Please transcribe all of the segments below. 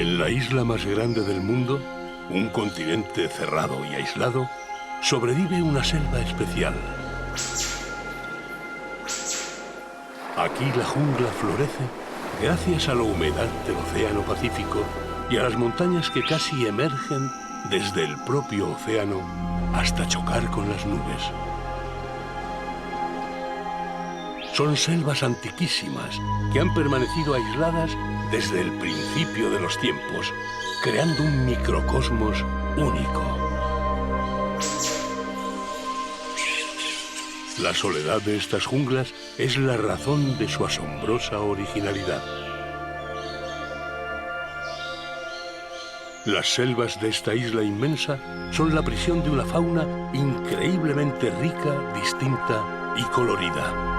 En la isla más grande del mundo, un continente cerrado y aislado, sobrevive una selva especial. Aquí la jungla florece gracias a la humedad del Océano Pacífico y a las montañas que casi emergen desde el propio océano hasta chocar con las nubes. Son selvas antiquísimas que han permanecido aisladas desde el principio de los tiempos, creando un microcosmos único. La soledad de estas junglas es la razón de su asombrosa originalidad. Las selvas de esta isla inmensa son la prisión de una fauna increíblemente rica, distinta y colorida.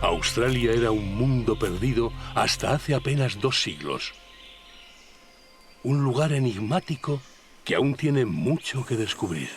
Australia era un mundo perdido hasta hace apenas 2 siglos. Un lugar enigmático que aún tiene mucho que descubrir.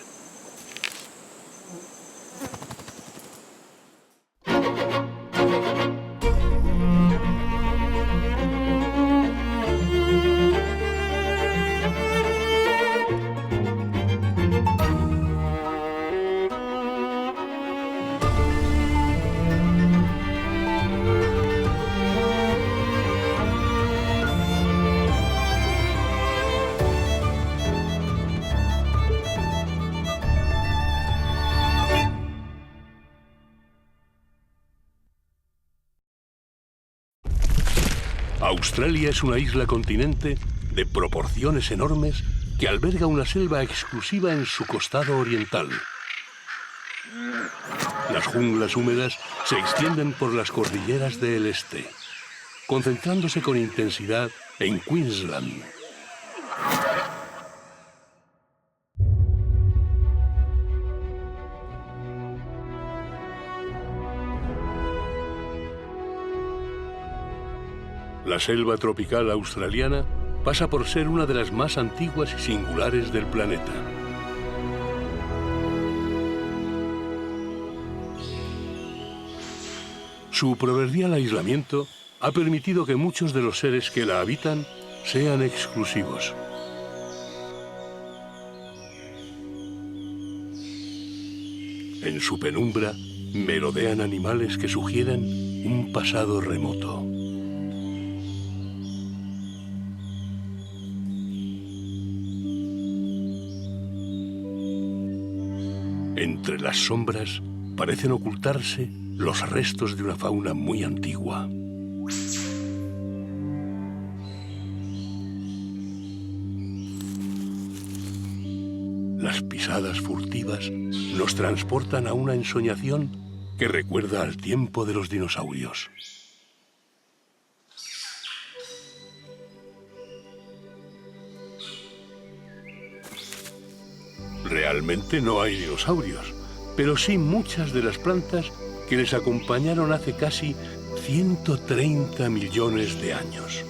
Australia es una isla-continente de proporciones enormes que alberga una selva exclusiva en su costado oriental. Las junglas húmedas se extienden por las cordilleras del este, concentrándose con intensidad en Queensland. La selva tropical australiana pasa por ser una de las más antiguas y singulares del planeta. Su proverbial aislamiento ha permitido que muchos de los seres que la habitan sean exclusivos. En su penumbra merodean animales que sugieren un pasado remoto. Entre las sombras parecen ocultarse los restos de una fauna muy antigua. Las pisadas furtivas nos transportan a una ensoñación que recuerda al tiempo de los dinosaurios. Realmente no hay dinosaurios, pero sí muchas de las plantas que les acompañaron hace casi 130 millones de años.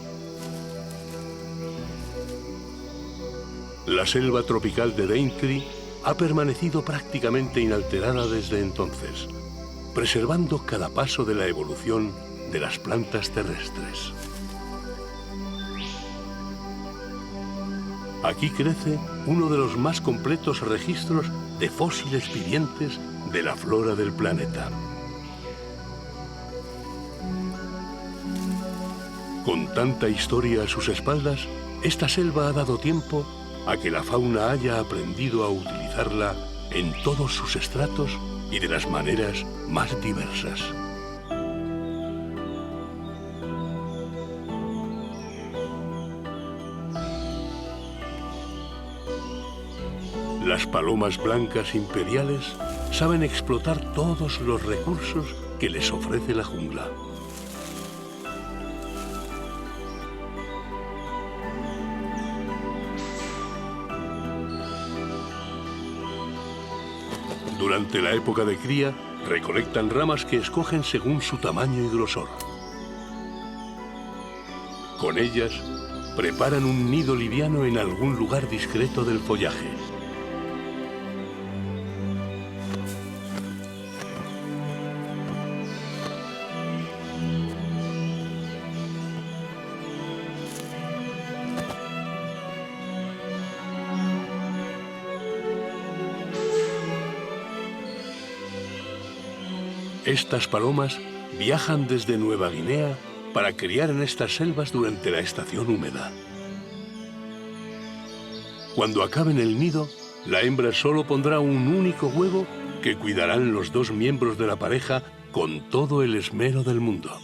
La selva tropical de Daintree ha permanecido prácticamente inalterada desde entonces, preservando cada paso de la evolución de las plantas terrestres. Aquí crece uno de los más completos registros de fósiles vivientes de la flora del planeta. Con tanta historia a sus espaldas, esta selva ha dado tiempo a que la fauna haya aprendido a utilizarla en todos sus estratos y de las maneras más diversas. Las palomas blancas imperiales saben explotar todos los recursos que les ofrece la jungla. Durante la época de cría, recolectan ramas que escogen según su tamaño y grosor. Con ellas, preparan un nido liviano en algún lugar discreto del follaje. Estas palomas viajan desde Nueva Guinea para criar en estas selvas durante la estación húmeda. Cuando acaben el nido, la hembra solo pondrá un único huevo que cuidarán los dos miembros de la pareja con todo el esmero del mundo.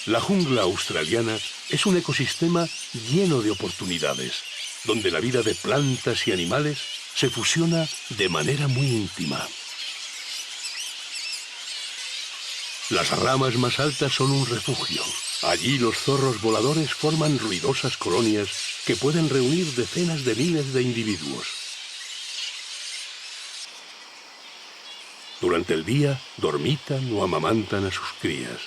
La jungla australiana es un ecosistema lleno de oportunidades, donde la vida de plantas y animales se fusiona de manera muy íntima. Las ramas más altas son un refugio. Allí los zorros voladores forman ruidosas colonias que pueden reunir decenas de miles de individuos. Durante el día dormitan o amamantan a sus crías.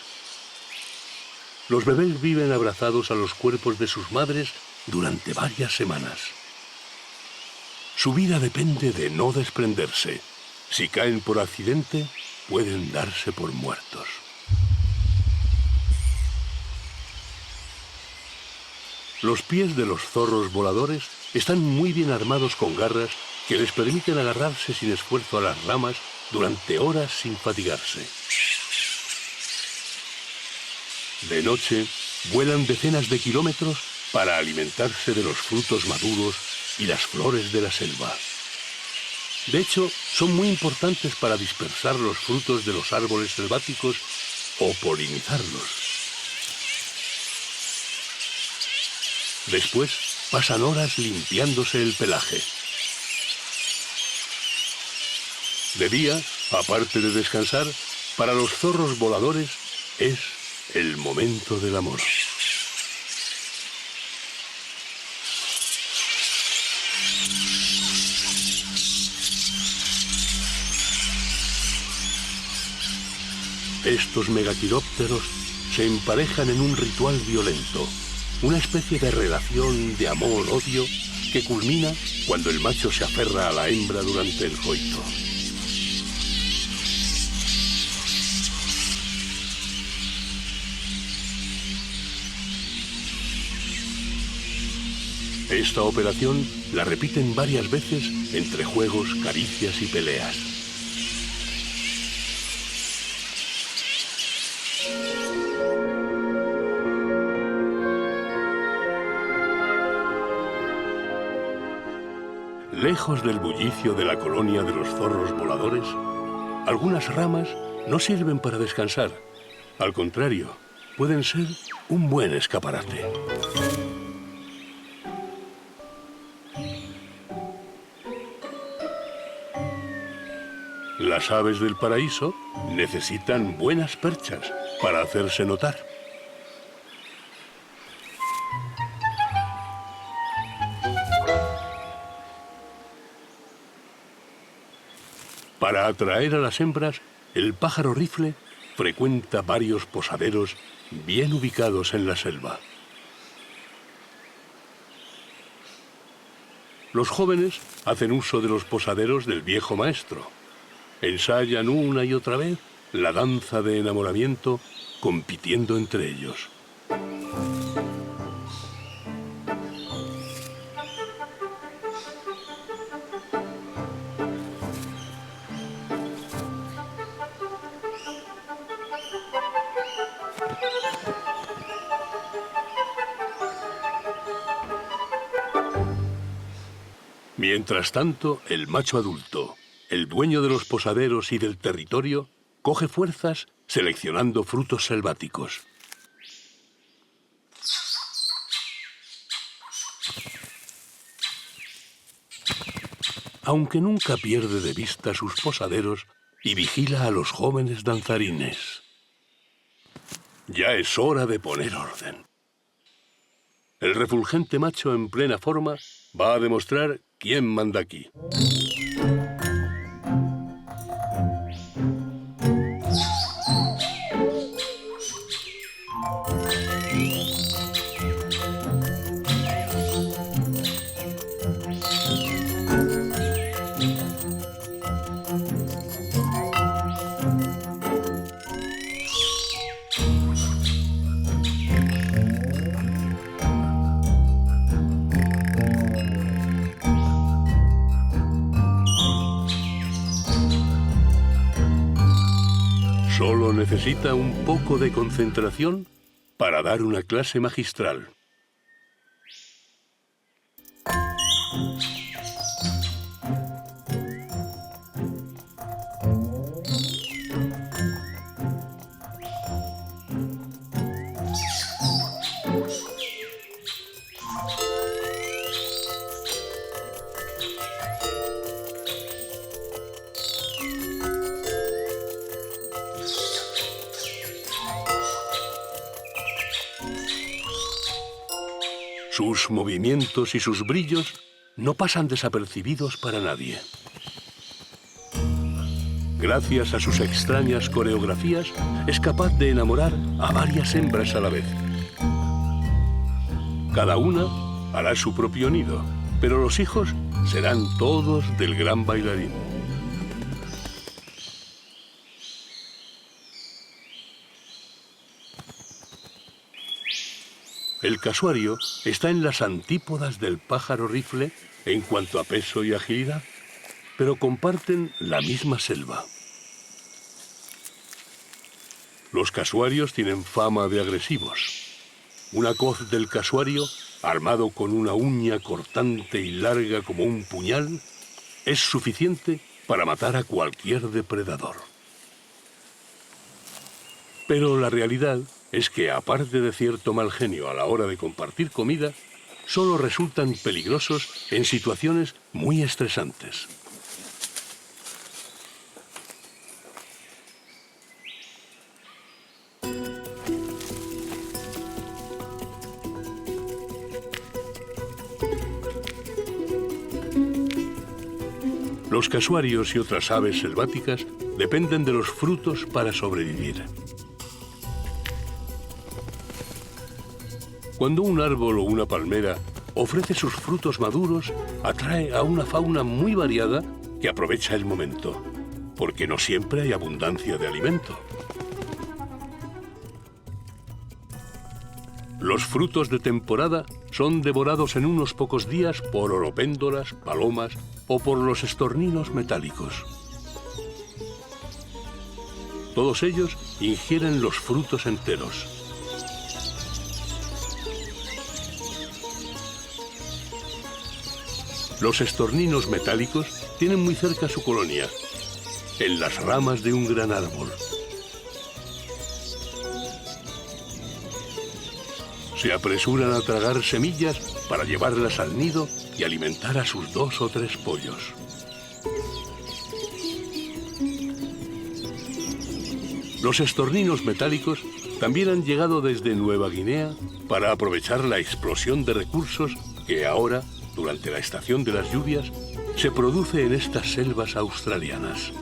Los bebés viven abrazados a los cuerpos de sus madres durante varias semanas. Su vida depende de no desprenderse. Si caen por accidente, pueden darse por muertos. Los pies de los zorros voladores están muy bien armados con garras que les permiten agarrarse sin esfuerzo a las ramas durante horas sin fatigarse. De noche, vuelan decenas de kilómetros para alimentarse de los frutos maduros y las flores de la selva. De hecho, son muy importantes para dispersar los frutos de los árboles selváticos o polinizarlos. Después, pasan horas limpiándose el pelaje. De día, aparte de descansar, para los zorros voladores es el momento del amor. Estos megaquirópteros se emparejan en un ritual violento, una especie de relación de amor-odio que culmina cuando el macho se aferra a la hembra durante el coito. Esta operación la repiten varias veces entre juegos, caricias y peleas. Lejos del bullicio de la colonia de los zorros voladores, algunas ramas no sirven para descansar. Al contrario, pueden ser un buen escaparate. Las aves del paraíso necesitan buenas perchas para hacerse notar. Para atraer a las hembras, el pájaro rifle frecuenta varios posaderos bien ubicados en la selva. Los jóvenes hacen uso de los posaderos del viejo maestro. Ensayan una y otra vez la danza de enamoramiento, compitiendo entre ellos. Mientras tanto, el macho adulto, el dueño de los posaderos y del territorio, coge fuerzas seleccionando frutos selváticos. Aunque nunca pierde de vista sus posaderos y vigila a los jóvenes danzarines. Ya es hora de poner orden. El refulgente macho en plena forma va a demostrar quién manda aquí. Solo necesita un poco de concentración para dar una clase magistral. Sus movimientos y sus brillos no pasan desapercibidos para nadie. Gracias a sus extrañas coreografías, es capaz de enamorar a varias hembras a la vez. Cada una hará su propio nido, pero los hijos serán todos del gran bailarín. El casuario está en las antípodas del pájaro rifle en cuanto a peso y agilidad, pero comparten la misma selva. Los casuarios tienen fama de agresivos. Un acoz del casuario, armado con una uña cortante y larga como un puñal, es suficiente para matar a cualquier depredador. Pero la realidad es que, aparte de cierto mal genio a la hora de compartir comida, solo resultan peligrosos en situaciones muy estresantes. Los casuarios y otras aves selváticas dependen de los frutos para sobrevivir. Cuando un árbol o una palmera ofrece sus frutos maduros, atrae a una fauna muy variada que aprovecha el momento, porque no siempre hay abundancia de alimento. Los frutos de temporada son devorados en unos pocos días por oropéndolas, palomas o por los estorninos metálicos. Todos ellos ingieren los frutos enteros. Los estorninos metálicos tienen muy cerca su colonia, en las ramas de un gran árbol. Se apresuran a tragar semillas para llevarlas al nido y alimentar a sus 2 o 3 pollos. Los estorninos metálicos también han llegado desde Nueva Guinea para aprovechar la explosión de recursos que ahora, durante la estación de las lluvias, se produce en estas selvas australianas.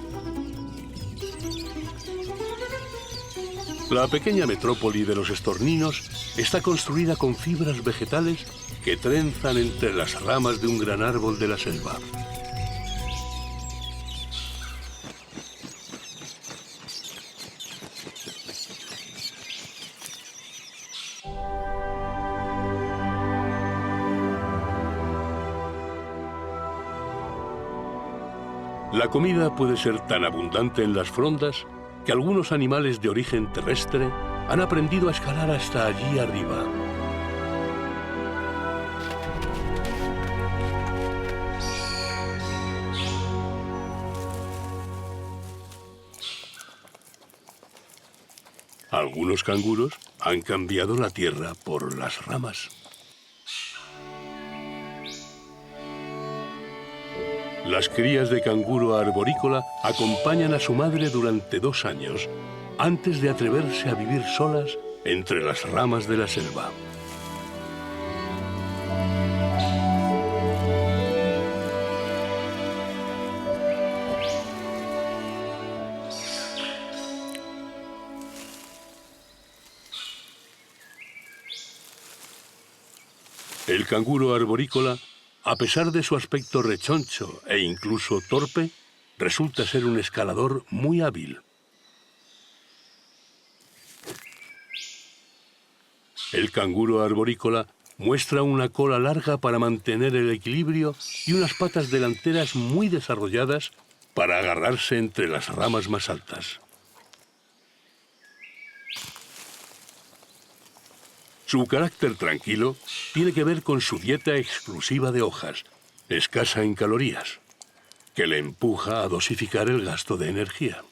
La pequeña metrópoli de los estorninos está construida con fibras vegetales que trenzan entre las ramas de un gran árbol de la selva. La comida puede ser tan abundante en las frondas que algunos animales de origen terrestre han aprendido a escalar hasta allí arriba. Algunos canguros han cambiado la tierra por las ramas. Las crías de canguro arborícola acompañan a su madre durante 2 años, antes de atreverse a vivir solas entre las ramas de la selva. El canguro arborícola, a pesar de su aspecto rechoncho e incluso torpe, resulta ser un escalador muy hábil. El canguro arborícola muestra una cola larga para mantener el equilibrio y unas patas delanteras muy desarrolladas para agarrarse entre las ramas más altas. Su carácter tranquilo tiene que ver con su dieta exclusiva de hojas, escasa en calorías, que le empuja a dosificar el gasto de energía.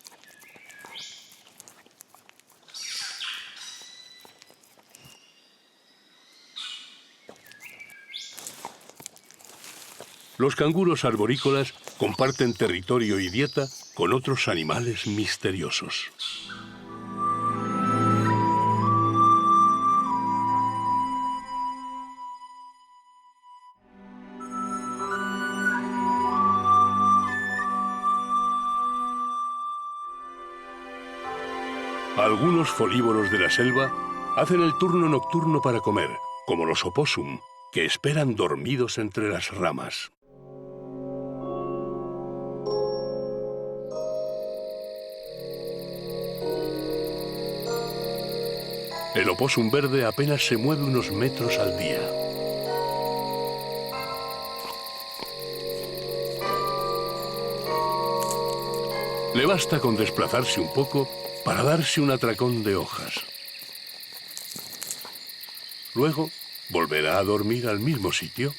Los canguros arborícolas comparten territorio y dieta con otros animales misteriosos. Algunos folívoros de la selva hacen el turno nocturno para comer, como los opósum, que esperan dormidos entre las ramas. El opósum verde apenas se mueve unos metros al día. Le basta con desplazarse un poco para darse un atracón de hojas. Luego, volverá a dormir al mismo sitio.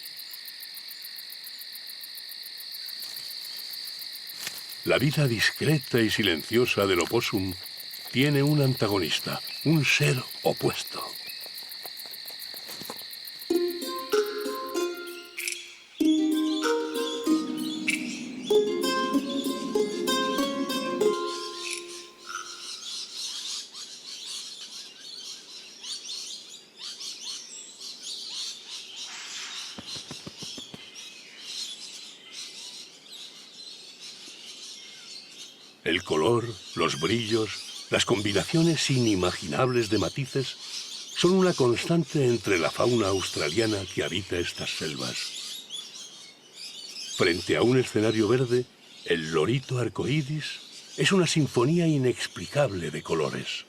La vida discreta y silenciosa del opósum tiene un antagonista, un ser opuesto. El color, los brillos, las combinaciones inimaginables de matices son una constante entre la fauna australiana que habita estas selvas. Frente a un escenario verde, el lorito arcoíris es una sinfonía inexplicable de colores.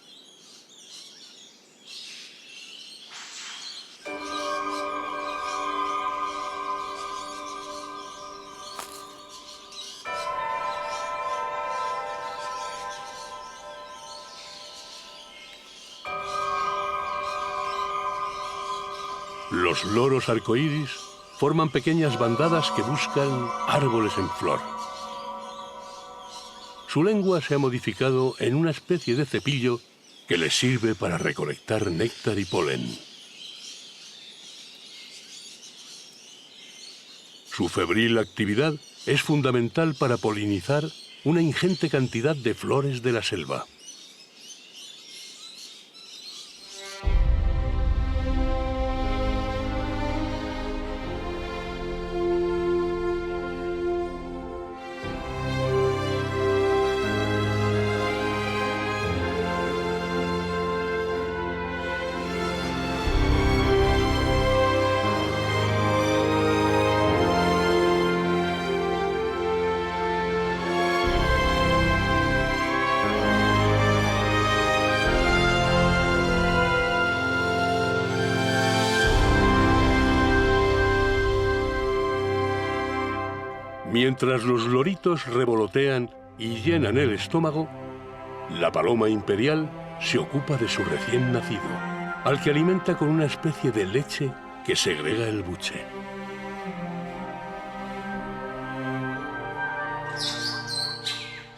Los loros arcoíris forman pequeñas bandadas que buscan árboles en flor. Su lengua se ha modificado en una especie de cepillo que les sirve para recolectar néctar y polen. Su febril actividad es fundamental para polinizar una ingente cantidad de flores de la selva. Mientras los loritos revolotean y llenan el estómago, la paloma imperial se ocupa de su recién nacido, al que alimenta con una especie de leche que segrega el buche.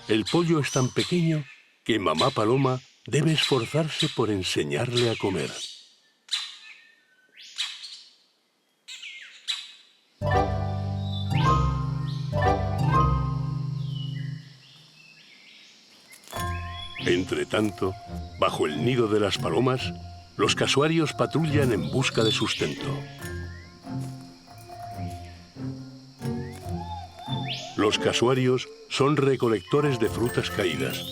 El pollo es tan pequeño que mamá paloma debe esforzarse por enseñarle a comer. Entretanto, bajo el nido de las palomas, los casuarios patrullan en busca de sustento. Los casuarios son recolectores de frutas caídas.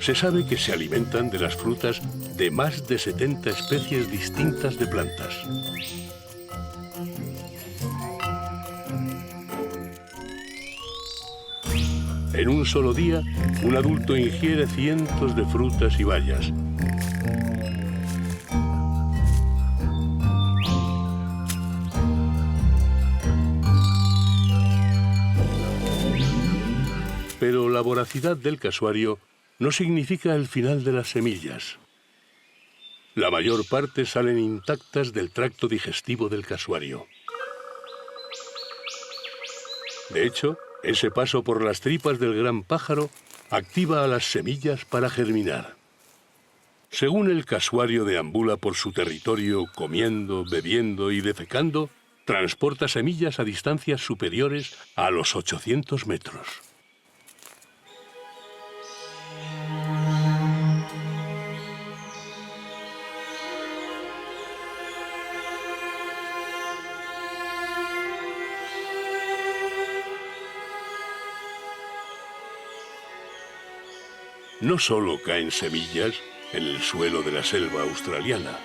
Se sabe que se alimentan de las frutas de más de 70 especies distintas de plantas. En un solo día, un adulto ingiere cientos de frutas y bayas. Pero la voracidad del casuario no significa el final de las semillas. La mayor parte salen intactas del tracto digestivo del casuario. De hecho, ese paso por las tripas del gran pájaro activa a las semillas para germinar. Según el casuario deambula por su territorio comiendo, bebiendo y defecando, transporta semillas a distancias superiores a los 800 metros. No solo caen semillas en el suelo de la selva australiana.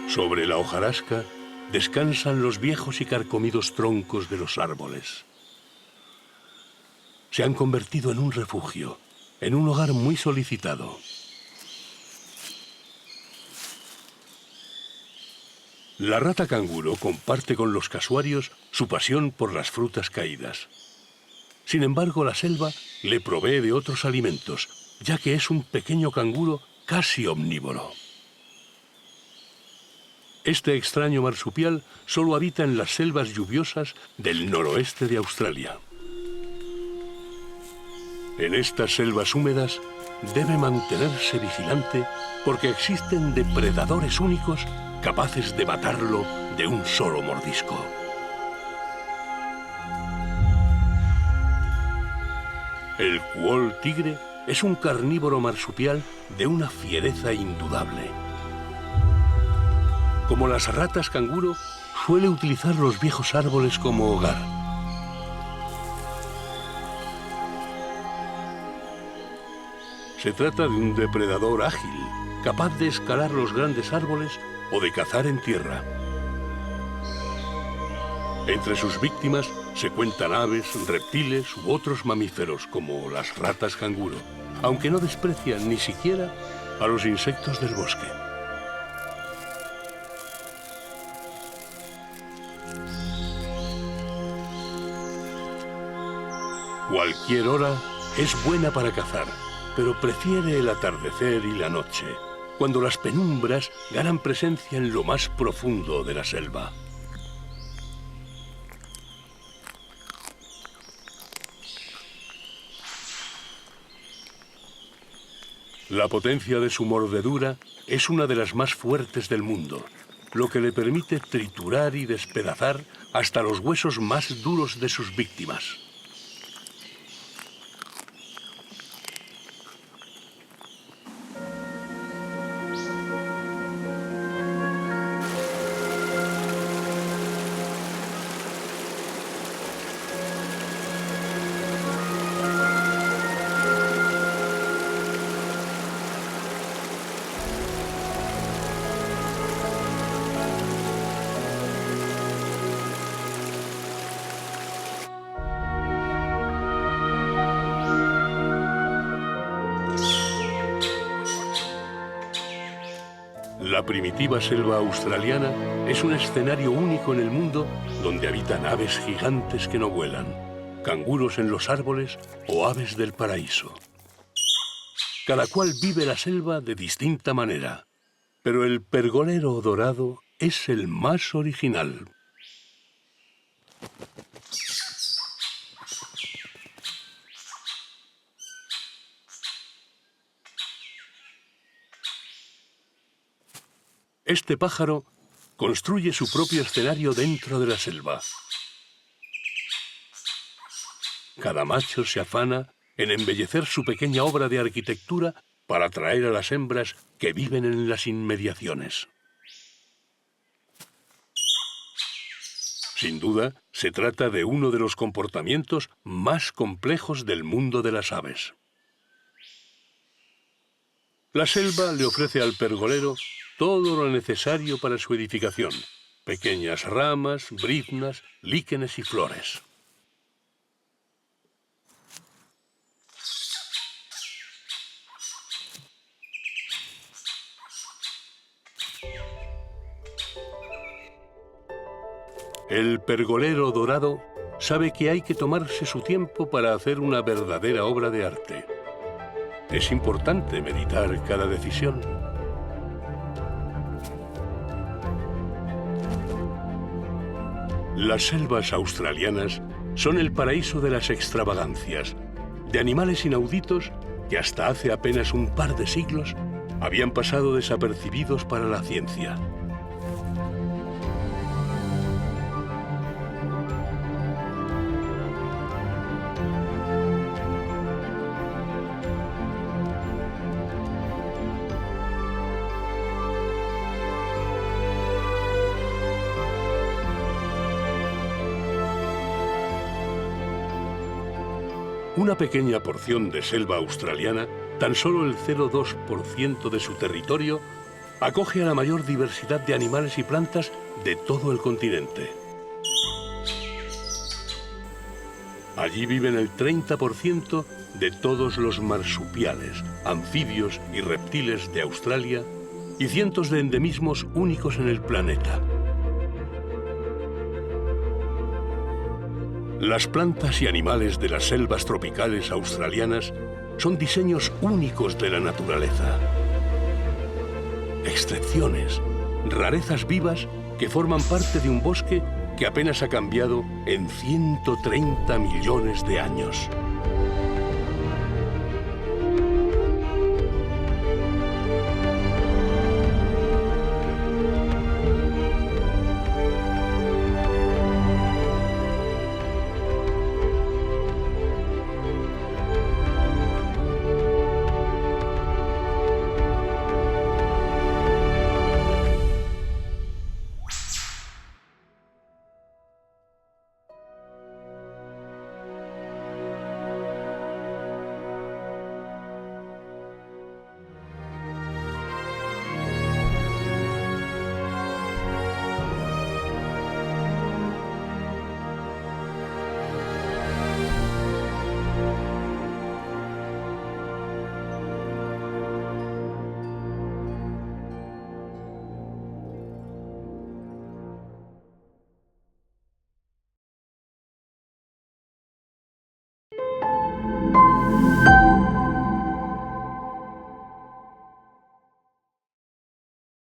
Sobre la hojarasca descansan los viejos y carcomidos troncos de los árboles. Se han convertido en un refugio, en un hogar muy solicitado. La rata canguro comparte con los casuarios su pasión por las frutas caídas. Sin embargo, la selva le provee de otros alimentos, ya que es un pequeño canguro casi omnívoro. Este extraño marsupial solo habita en las selvas lluviosas del noroeste de Australia. En estas selvas húmedas debe mantenerse vigilante porque existen depredadores únicos capaces de matarlo de un solo mordisco. El cuol tigre es un carnívoro marsupial de una fiereza indudable. Como las ratas canguro, suele utilizar los viejos árboles como hogar. Se trata de un depredador ágil, capaz de escalar los grandes árboles o de cazar en tierra. Entre sus víctimas se cuentan aves, reptiles u otros mamíferos como las ratas canguro, aunque no desprecian ni siquiera a los insectos del bosque. Cualquier hora es buena para cazar, pero prefiere el atardecer y la noche, cuando las penumbras ganan presencia en lo más profundo de la selva. La potencia de su mordedura es una de las más fuertes del mundo, lo que le permite triturar y despedazar hasta los huesos más duros de sus víctimas. La primitiva selva australiana es un escenario único en el mundo donde habitan aves gigantes que no vuelan, canguros en los árboles o aves del paraíso. Cada cual vive la selva de distinta manera, pero el pergolero dorado es el más original. Este pájaro construye su propio escenario dentro de la selva. Cada macho se afana en embellecer su pequeña obra de arquitectura para atraer a las hembras que viven en las inmediaciones. Sin duda, se trata de uno de los comportamientos más complejos del mundo de las aves. La selva le ofrece al pergolero todo lo necesario para su edificación: pequeñas ramas, briznas, líquenes y flores. El pergolero dorado sabe que hay que tomarse su tiempo para hacer una verdadera obra de arte. Es importante meditar cada decisión. Las selvas australianas son el paraíso de las extravagancias, de animales inauditos que hasta hace apenas un par de siglos habían pasado desapercibidos para la ciencia. Una pequeña porción de selva australiana, tan solo el 0,2% de su territorio, acoge a la mayor diversidad de animales y plantas de todo el continente. Allí viven el 30% de todos los marsupiales, anfibios y reptiles de Australia y cientos de endemismos únicos en el planeta. Las plantas y animales de las selvas tropicales australianas son diseños únicos de la naturaleza. Excepciones, rarezas vivas que forman parte de un bosque que apenas ha cambiado en 130 millones de años.